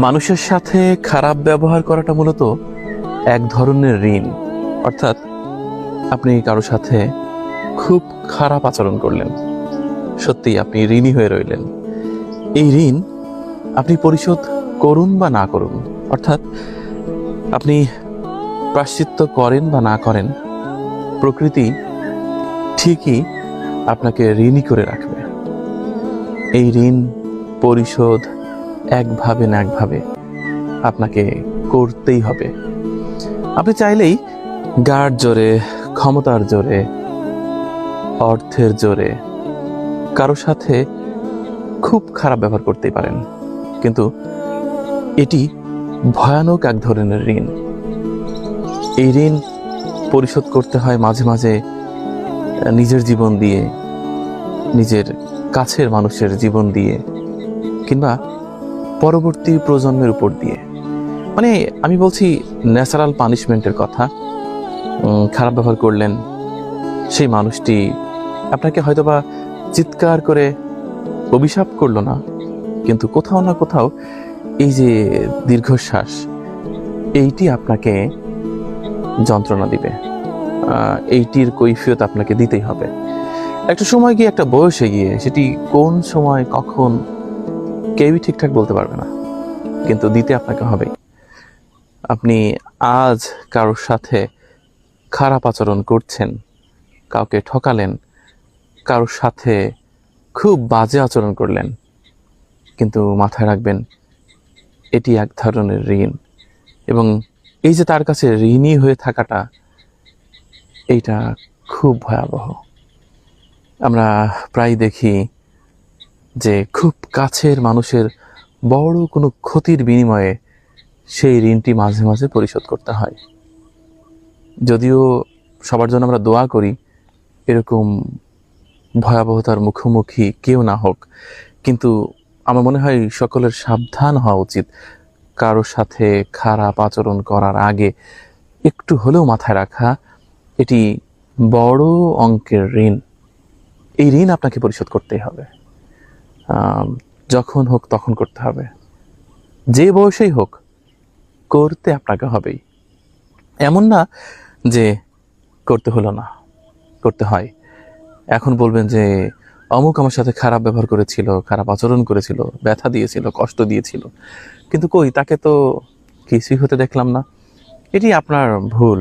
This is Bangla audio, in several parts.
মানুষের সাথে খারাপ ব্যবহার করাটা মূলত এক ধরনের ঋণ। অর্থাৎ আপনি কারো সাথে খুব খারাপ আচরণ করলেন, সত্যি আপনি ঋণী হয়ে রইলেন। এই ঋণ আপনি পরিশোধ করুন বা না করুন, অর্থাৎ আপনি প্রায়শ্চিত্ত করেন বা না করেন, প্রকৃতি ঠিকই আপনাকে ঋণী করে রাখবে। এই ঋণ পরিশোধ একভাবে না একভাবে আপনাকে করতেই হবে। আপনি চাইলেই গাঢ় জোরে, ক্ষমতার জোরে, অর্থের জোরে কারো সাথে খুব খারাপ ব্যবহার করতেই পারেন, কিন্তু এটি ভয়ানক এক ধরনের ঋণ। এই ঋণ পরিশোধ করতে হয় মাঝে মাঝে নিজের জীবন দিয়ে, নিজের কাছের মানুষের জীবন দিয়ে, কিংবা পরবর্তী প্রজন্মের উপর দিয়ে। মানে আমি বলছি ন্যাচারাল পানিশমেন্টের কথা। খারাপ ব্যবহার করলেন, সেই মানুষটি আপনাকে হয়তোবা চিৎকার করে অভিশাপ করলো না, কিন্তু কোথাও না কোথাও এই যে দীর্ঘশ্বাস, এইটি আপনাকে যন্ত্রণা দিবে, এইটির কৈফিয়ত আপনাকে দিতেই হবে। একটা সময় গিয়ে, একটা বয়সে গিয়ে, সেটি কোন সময় কখন কেউই ঠিকঠাক বলতে পারবে না, কিন্তু দিতে আপনাকে হবেই। আপনি আজ কারোর সাথে খারাপ আচরণ করছেন, কাউকে ঠকালেন, কারোর সাথে খুব বাজে আচরণ করলেন, কিন্তু মাথায় রাখবেন এটি এক ধরনের ঋণ। এবং এই যে তার কাছে ঋণী হয়ে থাকাটা, এইটা খুব ভয়াবহ। আমরা প্রায় দেখি যে খুব কাছের মানুষের বড় কোনো ক্ষতির বিনিময়ে সেই ঋণটি মাঝে মাঝে পরিশোধ করতে হয়। যদিও সবার জন্য আমরা দোয়া করি এরকম ভয়াবহতার মুখোমুখি কেউ না হোক, কিন্তু আমার মনে হয় সকলের সাবধান হওয়া উচিত। কারোর সাথে খারাপ আচরণ করার আগে একটু হলেও মাথায় রাখা, এটি বড় অঙ্কের ঋণ। এই ঋণ আপনাকে পরিশোধ করতেই হবে, যখন হোক তখন করতে হবে, যে বয়সেই হোক করতে আপনাকে হবেই। এমন না যে করতে হলো না, করতে হয়। এখন বলবেন যে অমুক আমার সাথে খারাপ ব্যবহার করেছিল, খারাপ আচরণ করেছিল, ব্যথা দিয়েছিল, কষ্ট দিয়েছিল, কিন্তু কই, তাকে তো কিছুই হতে দেখলাম না। এটি আপনার ভুল,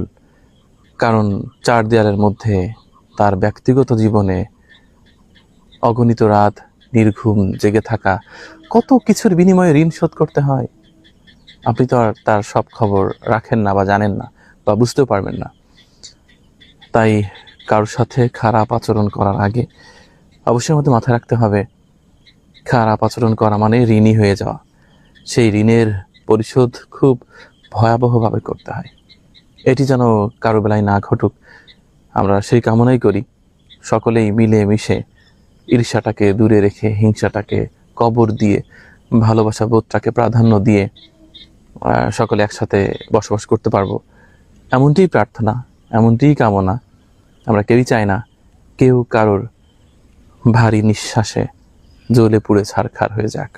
কারণ চার দেয়ালের মধ্যে তার ব্যক্তিগত জীবনে অগণিত রাত নির্ঘুম জেগে থাকা, কত কিছুর বিনিময়ে ঋণ শোধ করতে হয়। আপনি তো আর তার সব খবর রাখেন না, বা জানেন না, বা বুঝতেও পারবেন না। তাই কারোর সাথে খারাপ আচরণ করার আগে অবশ্যই আমাদের মাথায় রাখতে হবে, খারাপ আচরণ করা মানে ঋণী হয়ে যাওয়া। সেই ঋণের পরিশোধ খুব ভয়াবহভাবে করতে হয়। এটি যেন কারো বেলায় না ঘটুক, আমরা সেই কামনাই করি। সকলেই মিলে মিশে ঈর্ষাটাকে দূরে রেখে, হিংসাটাকে কবর দিয়ে, ভালোবাসা বোধটাকে প্রাধান্য দিয়ে সকলে একসাথে বসবাস করতে পারবো, এমনটিই প্রার্থনা, এমনটিই কামনা। আমরা কেউই চাই না কেউ কারোর ভারী নিঃশ্বাসে জ্বলে পুড়ে ছারখার হয়ে যাক।